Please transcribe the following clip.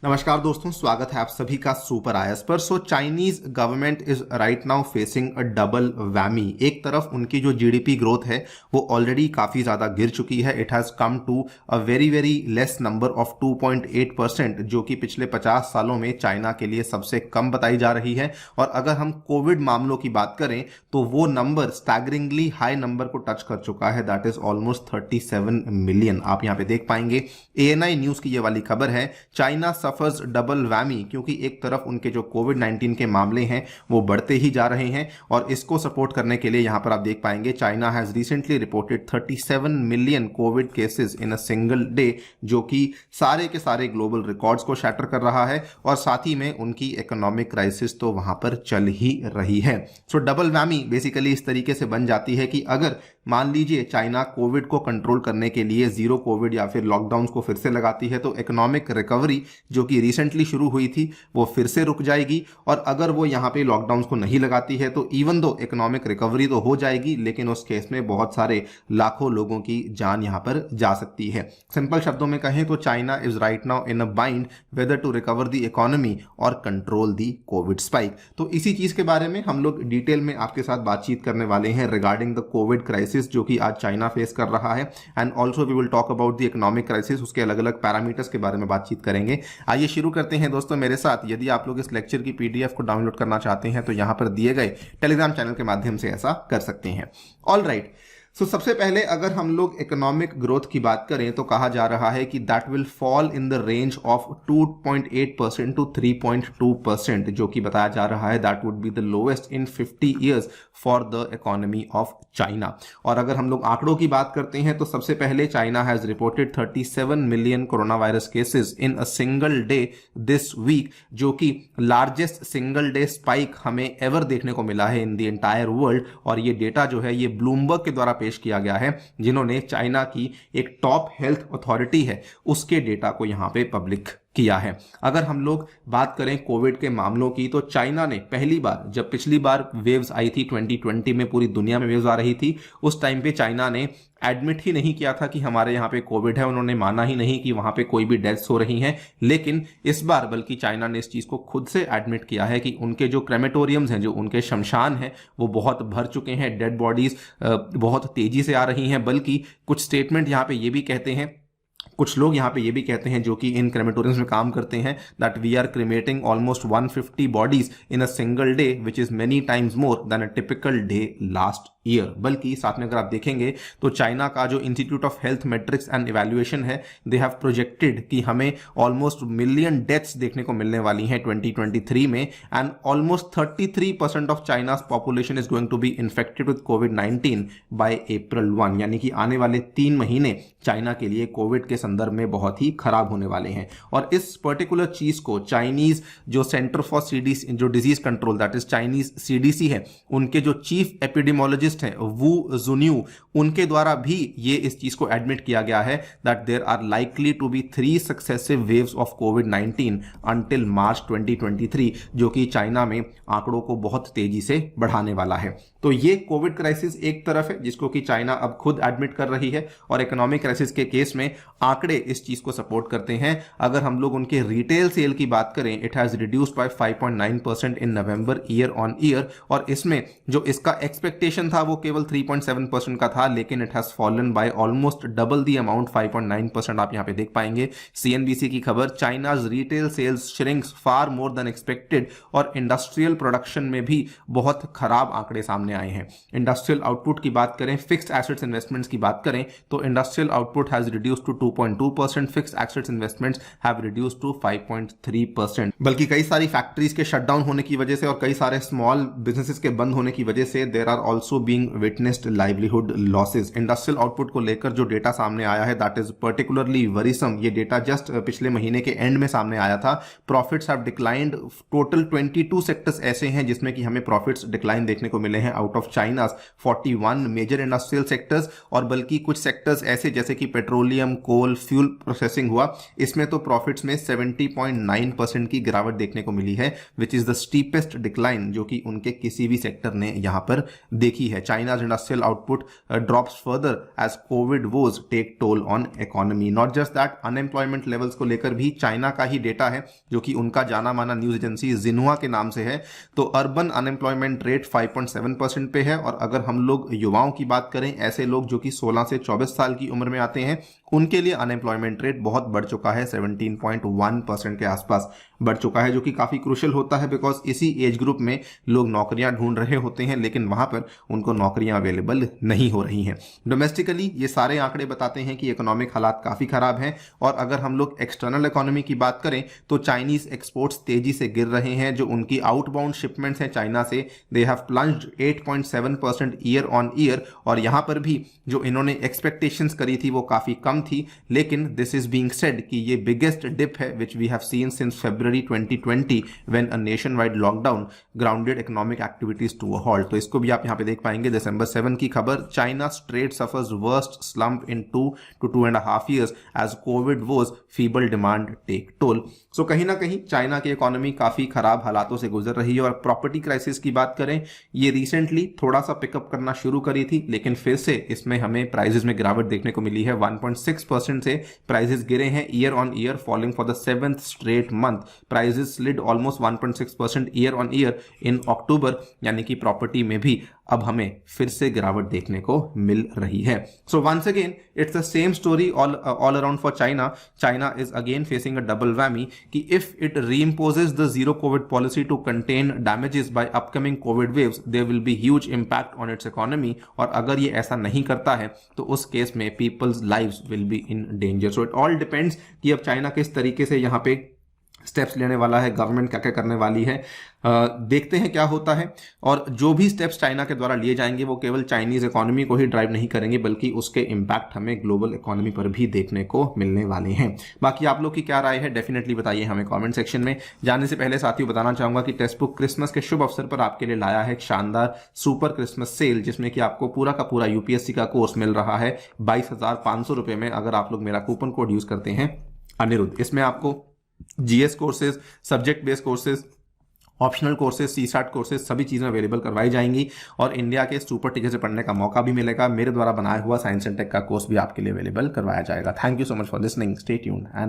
नमस्कार दोस्तों, स्वागत है आप सभी का सुपर आईएएस पर। Chinese government is right now facing a double whammy. एक तरफ उनकी जो जीडीपी ग्रोथ है वो ऑलरेडी काफी ज्यादा गिर चुकी है। It has come to a very very less number of 2.8%, जो कि पिछले 50 सालों में चाइना के लिए सबसे कम बताई जा रही है। और अगर हम कोविड मामलों की बात करें तो वो नंबर स्टैगरिंगली हाई नंबर को टच कर चुका है, दैट इज ऑलमोस्ट 37 मिलियन। आप यहाँ पे देख पाएंगे एएनआई न्यूज की ये वाली खबर है, चाइना सफर्स डबल वैमी, क्योंकि एक तरफ उनके जो कोविड 19 के मामले हैं वो बढ़ते ही जा रहे हैं और इसको सपोर्ट करने के लिए यहां पर आप देख पाएंगे China has recently reported 37 million Covid cases in a single day, जो कि सारे के सारे ग्लोबल रिकॉर्ड्स को शैटर कर रहा है। और साथ ही में उनकी इकोनॉमिक क्राइसिस तो वहां पर चल ही रही है। सो डबल वैमी बेसिकली इस तरीके से बन जाती है कि अगर मान लीजिए चाइना कोविड को कंट्रोल करने के लिए जीरो कोविड या फिर लॉकडाउन को फिर से लगाती है तो इकोनॉमिक रिकवरी जो कि रिसेंटली शुरू हुई थी वो फिर से रुक जाएगी। और अगर वो यहाँ पे लॉकडाउन को नहीं लगाती है तो इवन दो इकोनॉमिक रिकवरी तो हो जाएगी, लेकिन उस केस में बहुत सारे लाखों लोगों की जान यहाँ पर जा सकती है। सिंपल शब्दों में कहें तो China is right now in a bind whether to recover the economy और कंट्रोल दी कोविड स्पाइक। तो इसी चीज के बारे में हम लोग डिटेल में आपके साथ बातचीत करने वाले हैं रिगार्डिंग द कोविड क्राइसिस जो कि आज चाइना फेस कर रहा है। And also we will talk about the economic crisis, उसके अलग अलग पैरामीटर्स के बारे में बातचीत करेंगे। आइए शुरू करते हैं दोस्तों मेरे साथ। यदि आप लोग इस लेक्चर की पीडीएफ को डाउनलोड करना चाहते हैं तो यहां पर दिए गए टेलीग्राम चैनल के माध्यम से ऐसा कर सकते हैं। ऑल राइट, सबसे पहले अगर हम लोग इकोनॉमिक ग्रोथ की बात करें तो कहा जा रहा है कि that will fall in the range of 2.8% to 3.2%, जो कि बताया जा रहा है that would be the lowest in 50 years for the economy of China. और अगर हम लोग आंकड़ों की बात करते हैं तो सबसे पहले China has reported 37 million corona virus cases in a single day this week, जो कि लार्जेस्ट सिंगल डे स्पाइक हमें एवर देखने को मिला है इन द एंटायर वर्ल्ड। और ये डेटा जो है ये ब्लूमबर्ग के द्वारा पेश किया गया है, जिन्होंने चाइना की एक टॉप हेल्थ अथॉरिटी है उसके डेटा को यहां पे पब्लिक किया है। अगर हम लोग बात करें कोविड के मामलों की तो चाइना ने पहली बार, जब पिछली बार वेव्स आई थी 2020 में, पूरी दुनिया में वेव्स आ रही थी, उस टाइम पे चाइना ने एडमिट ही नहीं किया था कि हमारे यहाँ पे कोविड है। उन्होंने माना ही नहीं कि वहां पे कोई भी डेथ्स हो रही हैं। लेकिन इस बार बल्कि चाइना ने इस चीज को खुद से एडमिट किया है कि उनके जो क्रेमेटोरियम्स हैं, जो उनके शमशान हैं, वो बहुत भर चुके हैं, डेड बॉडीज बहुत तेजी से आ रही हैं। बल्कि कुछ स्टेटमेंट यहाँ पे ये भी कहते हैं, कुछ लोग यहाँ पे ये भी कहते हैं जो कि इन क्रेमेटोरियम्स में काम करते हैं, that we are cremating almost 150 bodies in a single day which is many times more than a typical day last year. बल्कि साथ में अगर आप देखेंगे तो चाइना का जो institute of health matrix and evaluation है, दे हैव प्रोजेक्टेड कि हमें ऑलमोस्ट मिलियन डेथ्स देखने को मिलने वाली हैं 2023 में। And almost 33% of China's population is going to be infected with कोविड-19 बाय अप्रैल 1, यानी कि आने वाले 3 महीने चाइना के लिए कोविड के संदर्भ में बहुत ही खराब होने वाले हैं। और इस पर्टिकुलर चीज को चाइनीज जो सेंटर फॉर सीडीसी जो disease control, that is Chinese CDC है, उनके जो चीफ एपिडेमोलॉजिस्ट हैं वू जुन्यू, उनके द्वारा भी ये इस चीज को एडमिट किया गया है that there are likely to be 3 successive waves of कोविड-19 अंटिल मार्च 2023, जो कि चाइना में आंकड़ों को बहुत तेजी से बढ़ाने वाला है। तो ये कोविड क्राइसिस एक तरफ है जिसको कि चाइना अब खुद एडमिट कर रही है, और इकोनॉमिक क्राइसिस के केस में आंकड़े इस चीज को सपोर्ट करते हैं। अगर हम लोग उनके रिटेल सेल की बात करें, it has reduced by 5.9% in November year on year, और इसमें जो इसका एक्सपेक्टेशन था वो केवल 3.7% का था, लेकिन it has fallen by almost double the amount, 5.9%। आप यहां पे देख पाएंगे सीएनबीसी की खबर, चाइनाज रिटेल सेल्स श्रिंक्स फार मोर देन एक्सपेक्टेड। और इंडस्ट्रियल प्रोडक्शन में भी बहुत खराब आंकड़े सामने आए हैं। इंडस्ट्रियल आउटपुट की बात करें, फिक्स्ड एसेट्स इन्वेस्टमेंट्स की बात करें तो industrial output has reduced to 2.2%, fixed assets investments have reduced to 5.3%। बल्कि कई सारी फैक्ट्रीज के शटडाउन होने की वजह से और कई सारे स्मॉल बिजनेसेस के बंद होने की वजह से there are also being witnessed livelihood losses. Industrial output को लेकर जो डेटा सामने आया है दैट इज पर्टिकुलरली वरीसम। ये डेटा जस्ट पिछले महीने के एंड में सामने आया था। Profits have declined, total 22 sectors ऐसे हैं जिसमें कि हमें प्रॉफिट्स डिक्लाइन देखने को मिले हैं out of China's 41 major industrial sectors. और बल्कि कुछ सेक्टर्स ऐसे जैसे कि पेट्रोलियम, कोल, फ्यूल प्रोसेसिंग हुआ, इसमें तो प्रॉफिट्स में 70.9% की गिरावट देखने को मिली है, which is the steepest decline जो कि उनके किसी भी सेक्टर ने यहां पर देखी है। है। China's industrial output drops further as Covid was take toll on economy. Not just that, unemployment levels को लेकर भी चाइना का ही डेटा है जो कि उनका जाना माना न्यूज एजेंसी जिन्हुआ के नाम से है। तो अर्बन अनएम्प्लॉयमेंट रेट 5.7% पे है, और अगर हम लोग युवाओं की बात करें, ऐसे लोग जो कि 16 से 24 साल की उम्र में आते हैं, उनके लिए अनएम्प्लॉयमेंट रेट बहुत बढ़ चुका है, 17.1% के आसपास बढ़ चुका है, जो कि काफी क्रूशियल होता है बिकॉज इसी एज ग्रुप में लोग नौकरियां ढूंढ रहे होते हैं, लेकिन वहां पर उनको नौकरियां अवेलेबल नहीं हो रही हैं। डोमेस्टिकली ये सारे आंकड़े बताते हैं कि इकोनॉमिक हालात काफी खराब हैं। और अगर हम लोग एक्सटर्नल इकोनॉमी की बात करें तो चाइनीज एक्सपोर्ट्स तेजी से गिर रहे हैं। जो उनकी आउटबाउंड शिपमेंट्स हैं चाइना से, they have plunged 8.7% year on year, और यहां पर भी जो इन्होंने एक्सपेक्टेशंस करी थी वो काफी कम थी, लेकिन दिस इज बीइंग सेड कि ये बिगेस्ट डिप है which we have seen since February 2020 when a nationwide lockdown grounded economic activities to a halt। तो इसको भी आप यहाँ पे देख पाएंगे। December 7 की खबर, China trade suffers worst slump in 2 to 2.5 years as COVID woes feeble demand take toll। सो कहीं ना कहीं चाइना की इकोनॉमी काफी खराब हालातों से गुजर रही है। और प्रॉपर्टी क्राइसिस की बात करें, ये रिसेंटली थोड़ा सा पिकअप करना शुरू करी थी, लेकिन फिर से इसमें हमें प्राइसेस में गिरावट देखने को मिली है। 1.6% से प्राइसेस गिरे हैं year on year, falling for the 7th straight month। Prices slid almost 1.6% year on year in October, यानी कि प्रॉपर्टी में भी अब हमें फिर से गिरावट देखने को मिल रही है। So once again it's the same story all around for China. China is again facing a double whammy कि if it reimposes the zero covid policy to contain damages by upcoming covid waves, there will be huge impact on its economy. और अगर ये ऐसा नहीं करता है तो उस केस में people's lives will be in danger. So it all depends कि अब चाइना किस तरीके से यहाँ पे स्टेप्स लेने वाला है, गवर्नमेंट क्या क्या करने वाली है। देखते हैं क्या होता है। और जो भी स्टेप्स चाइना के द्वारा लिए जाएंगे वो केवल चाइनीज इकोनॉमी को ही ड्राइव नहीं करेंगे, बल्कि उसके इंपैक्ट हमें ग्लोबल इकोनॉमी पर भी देखने को मिलने वाले हैं। बाकी आप लोग की क्या राय है डेफिनेटली बताइए हमें कमेंट सेक्शन में। जाने से पहले साथियों बताना चाहूंगा कि टेक्स्ट बुक क्रिसमस के शुभ अवसर पर आपके लिए लाया है एक शानदार सुपर क्रिसमस सेल, जिसमें कि आपको पूरा का पूरा यूपीएससी का कोर्स मिल रहा है 22,500 रुपए में, अगर आप लोग मेरा कूपन कोड यूज करते हैं अनिरुद्ध। इसमें आपको GS courses, subject based courses, optional courses, CSAT courses, सभी चीजें अवेलेबल करवाई जाएंगी। और इंडिया के सुपर टीचर से पढ़ने का मौका भी मिलेगा। मेरे द्वारा बनाया हुआ साइंस एंड टेक का कोर्स भी आपके लिए अवेलेबल करवाया जाएगा। Thank you so much for listening, stay tuned and